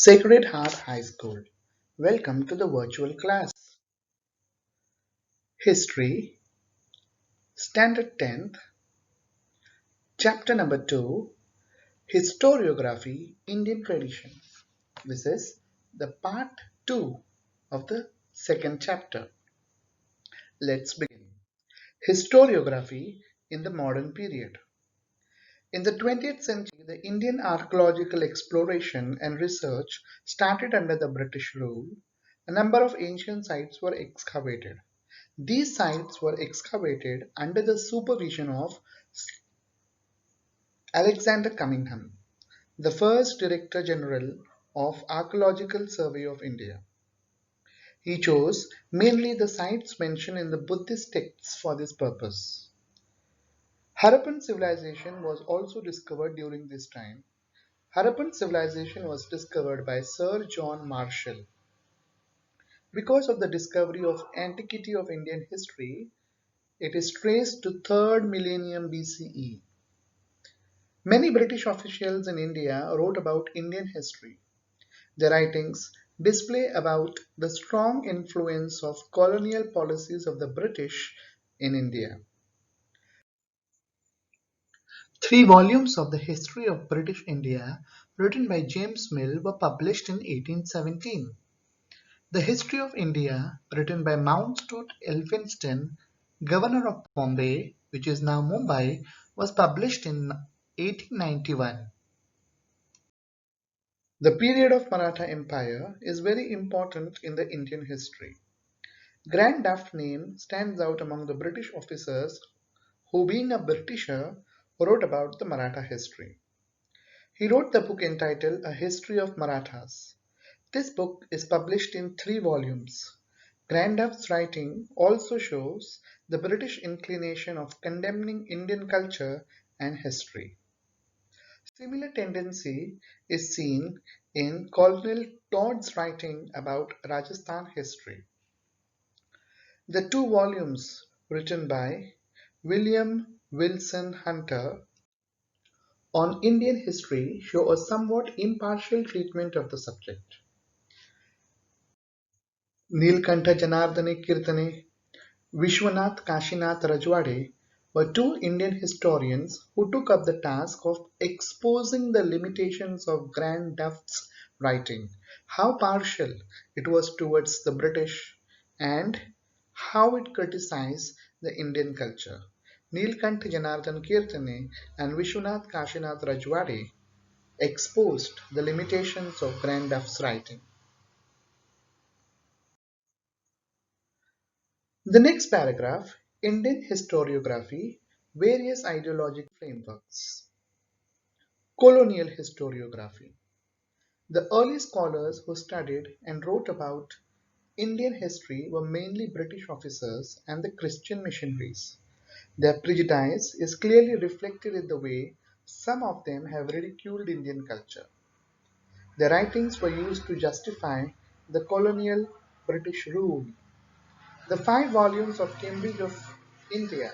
Sacred Heart High School. Welcome to the virtual class. History, Standard 10th, Chapter number 2, Historiography, Indian Tradition. This is the part 2 of the second chapter. Let's begin. Historiography in the modern period. In the 20th century, the Indian archaeological exploration and research started under the British rule. A number of ancient sites were excavated. These sites were excavated under the supervision of Alexander Cunningham, the first Director General of Archaeological Survey of India. He chose mainly the sites mentioned in the Buddhist texts for this purpose. Harappan civilization was also discovered during this time. Harappan civilization was discovered by Sir John Marshall. Because of the discovery of Antiquity of Indian History, it is traced to 3rd millennium BCE. Many British officials in India wrote about Indian history. Their writings display about the strong influence of colonial policies of the British in India. 3 volumes of the History of British India, written by James Mill, were published in 1817. The History of India, written by Mountstuart Elphinstone, Governor of Bombay, which is now Mumbai, was published in 1891. The period of Maratha Empire is very important in the Indian history. Grand Duff's name stands out among the British officers who, being a Britisher, wrote about the Maratha history. He wrote the book entitled A History of Marathas. This book is published in 3 volumes. Grand Duff's writing also shows the British inclination of condemning Indian culture and history. Similar tendency is seen in Colonel Todd's writing about Rajasthan history. The 2 volumes written by William Wilson Hunter on Indian history show a somewhat impartial treatment of the subject. Nilkantha Janardane Kirtane, Vishwanath Kashinath Rajwade were 2 Indian historians who took up the task of exposing the limitations of Grand Duff's writing, how partial it was towards the British, and how it criticized the Indian culture. Nilkantha Janardhan Kirtane and Vishwanath Kashinath Rajwade exposed the limitations of Grand Duff's writing. The next paragraph, Indian historiography, various ideological frameworks. Colonial historiography. The early scholars who studied and wrote about Indian history were mainly British officers and the Christian missionaries. Their prejudice is clearly reflected in the way some of them have ridiculed Indian culture. Their writings were used to justify the colonial British rule. The 5 volumes of Cambridge of India,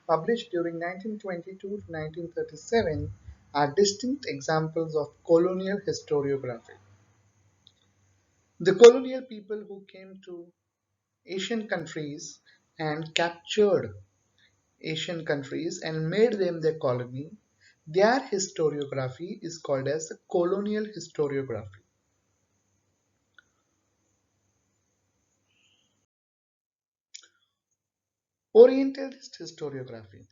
published during 1922 to 1937, are distinct examples of colonial historiography. The colonial people who came to Asian countries and captured Asian countries and made them their colony, their historiography is called as the colonial historiography. Orientalist historiography.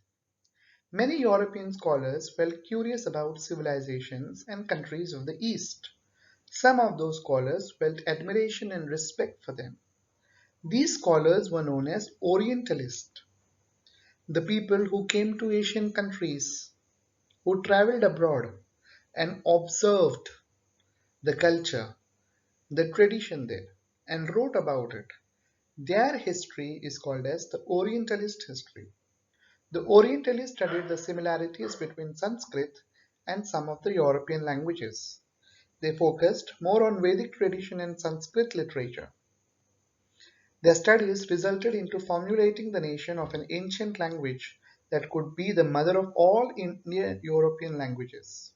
Many European scholars felt curious about civilizations and countries of the East. Some of those scholars felt admiration and respect for them. These scholars were known as Orientalists, the people who came to Asian countries, who traveled abroad and observed the culture, the tradition there, and wrote about it. Their history is called as the Orientalist history. The Orientalists studied the similarities between Sanskrit and some of the European languages. They focused more on Vedic tradition and Sanskrit literature. Their studies resulted into formulating the nation of an ancient language that could be the mother of all Indo-European languages.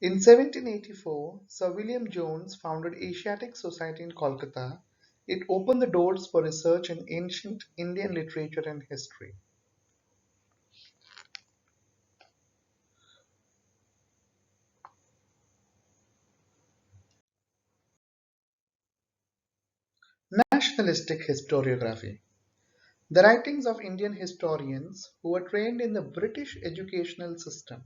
In 1784, Sir William Jones founded Asiatic Society in Kolkata. It opened the doors for research in ancient Indian literature and history. Nationalistic historiography. The writings of Indian historians who were trained in the British educational system,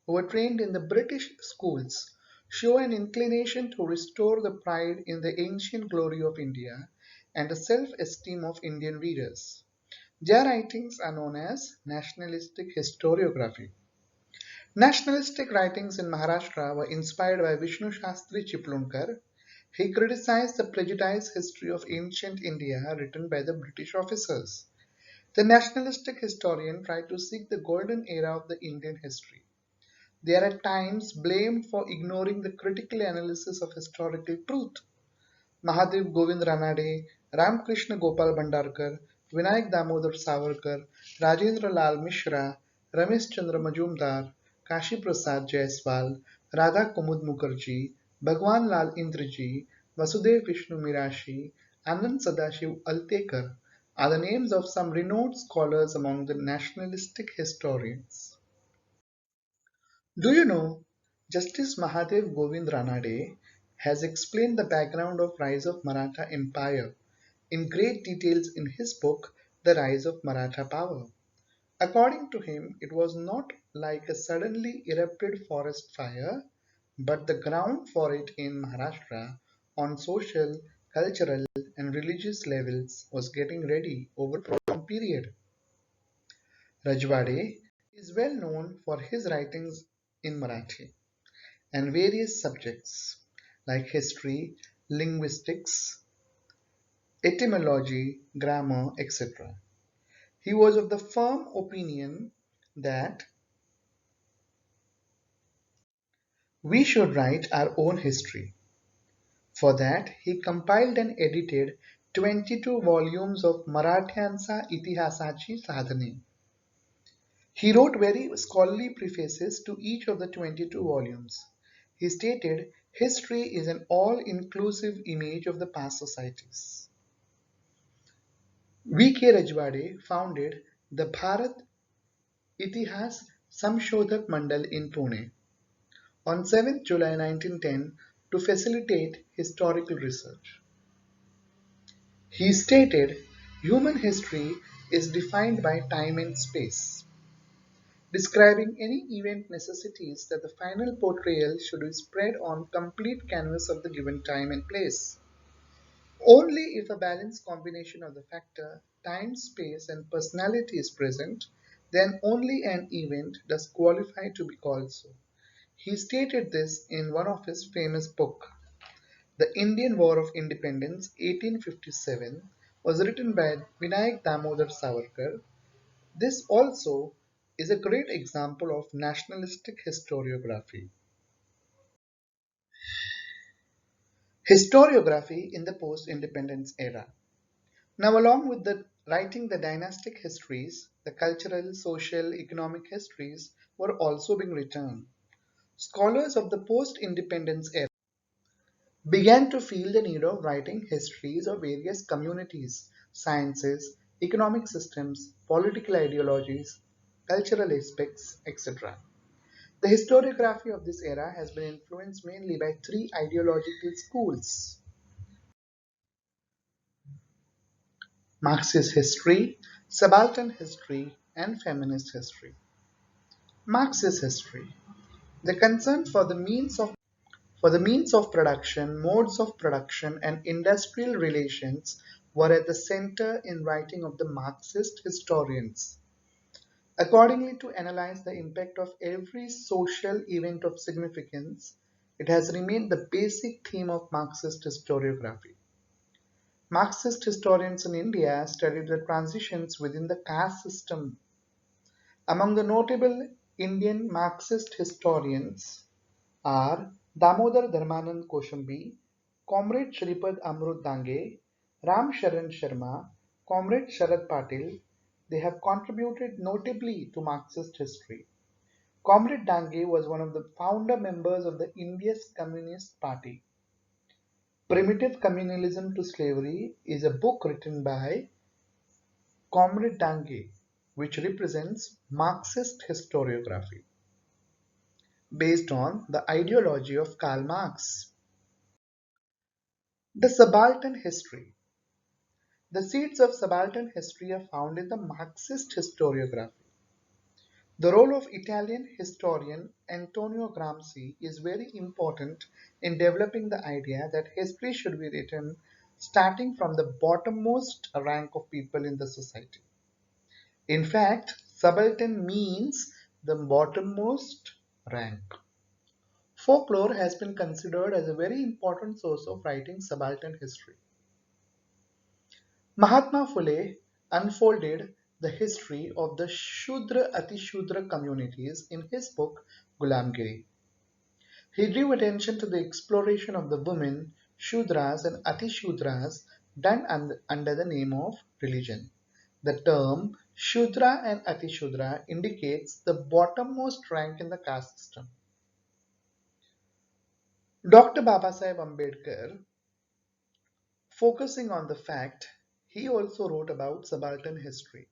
who were trained in the British schools, show an inclination to restore the pride in the ancient glory of India and the self-esteem of Indian readers. Their writings are known as nationalistic historiography. Nationalistic writings in Maharashtra were inspired by Vishnu Shastri Chiplunkar. He criticized the prejudiced history of ancient India written by the British officers. The nationalistic historian tried to seek the golden era of the Indian history. They are at times blamed for ignoring the critical analysis of historical truth. Mahadev Govind Ranade, Ramkrishna Gopal Bhandarkar, Vinayak Damodar Savarkar, Rajendra Lal Mishra, Ramesh Chandra Majumdar, Kashi Prasad Jaiswal, Radha Kumud Mukherjee, Bhagwan Lal Indraji, Vasudev Vishnu Mirashi, Anand Sadashiv Altekar are the names of some renowned scholars among the nationalistic historians. Do you know, Justice Mahadev Govind Ranade has explained the background of rise of Maratha Empire in great details in his book The Rise of Maratha Power. According to him, it was not like a suddenly erupted forest fire, but the ground for it in Maharashtra on social, cultural, and religious levels was getting ready over a prolonged period. Rajwade is well known for his writings in Marathi and various subjects like history, linguistics, etymology, grammar, etc. He was of the firm opinion that we should write our own history. For that, he compiled and edited 22 volumes of Marathyansa Itihasachi Sadhane. He wrote very scholarly prefaces to each of the 22 volumes. He stated, history is an all-inclusive image of the past societies. V.K. Rajwade founded the Bharat Itihas Samshodhak Mandal in Pune on 7th July 1910 to facilitate historical research. He stated, human history is defined by time and space. Describing any event necessitates that the final portrayal should be spread on complete canvas of the given time and place. Only if a balanced combination of the factor time, space, and personality is present, then only an event does qualify to be called so. He stated this in one of his famous books. The Indian War of Independence 1857 was written by Vinayak Damodar Savarkar. This also is a great example of nationalistic historiography. Historiography in the post-independence era. Now, along with writing the dynastic histories, the cultural, social, economic histories were also being written. Scholars of the post-independence era began to feel the need of writing histories of various communities, sciences, economic systems, political ideologies, cultural aspects, etc. The historiography of this era has been influenced mainly by three ideological schools: Marxist history, Subaltern history, and Feminist history. Marxist history. The concern for the means of production, modes of production, and industrial relations were at the center in writing of the Marxist historians. Accordingly, to analyze the impact of every social event of significance, it has remained the basic theme of Marxist historiography. Marxist historians in India studied the transitions within the caste system. Among the notable Indian Marxist historians are Damodar Dharmanand Koshambi, Comrade Shripad Amrut Dange, Ram Sharan Sharma, Comrade Sharad Patil. They have contributed notably to Marxist history. Comrade Dange was one of the founder members of the India's Communist Party. Primitive Communalism to Slavery is a book written by Comrade Dange, which represents Marxist historiography, based on the ideology of Karl Marx. The Subaltern History. The seeds of subaltern history are found in the Marxist historiography. The role of Italian historian Antonio Gramsci is very important in developing the idea that history should be written starting from the bottommost rank of people in the society. In fact, subaltern means the bottommost rank. Folklore has been considered as a very important source of writing subaltern history. Mahatma Phule unfolded the history of the Shudra Atishudra communities in his book Gulamgiri. He drew attention to the exploration of the women, Shudras and Atishudras, done under the name of religion. The term Shudra and Atishudra indicates the bottommost rank in the caste system. Dr. Babasaheb Ambedkar, focusing on the fact, he also wrote about subaltern history.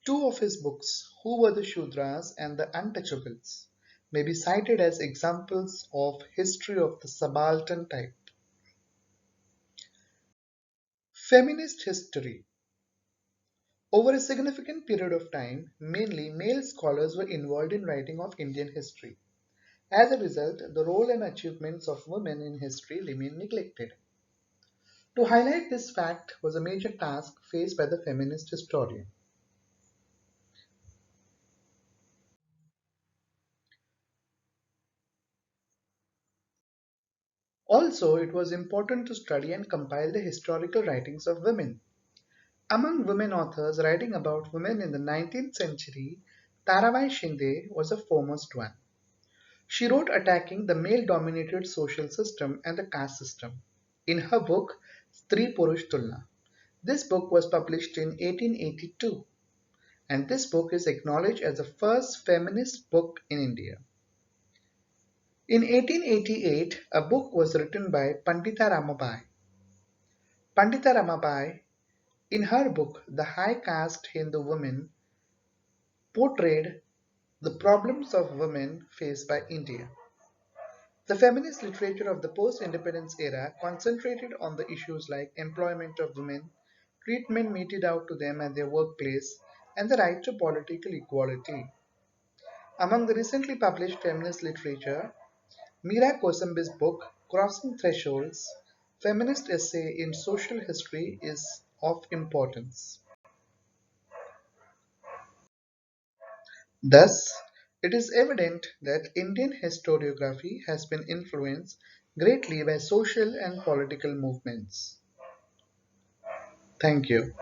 Two of his books, Who Were the Shudras and The Untouchables, may be cited as examples of history of the subaltern type. Feminist history. Over a significant period of time, mainly male scholars were involved in writing of Indian history. As a result, the role and achievements of women in history remain neglected. To highlight this fact was a major task faced by the feminist historian. Also, it was important to study and compile the historical writings of women. Among women authors writing about women in the 19th century, Tarabai Shinde was a foremost one. She wrote attacking the male-dominated social system and the caste system in her book Stri Purush Tulna. This book was published in 1882, and this book is acknowledged as the first feminist book in India. In 1888, a book was written by Pandita Ramabai. Pandita Ramabai, in her book The High Caste Hindu Woman, portrayed the problems of women faced by India. The feminist literature of the post-independence era concentrated on the issues like employment of women, treatment meted out to them at their workplace, and the right to political equality. Among the recently published feminist literature, Meera Kosambi's book Crossing Thresholds, Feminist Essay in Social History is of importance. Thus, it is evident that Indian historiography has been influenced greatly by social and political movements. Thank you.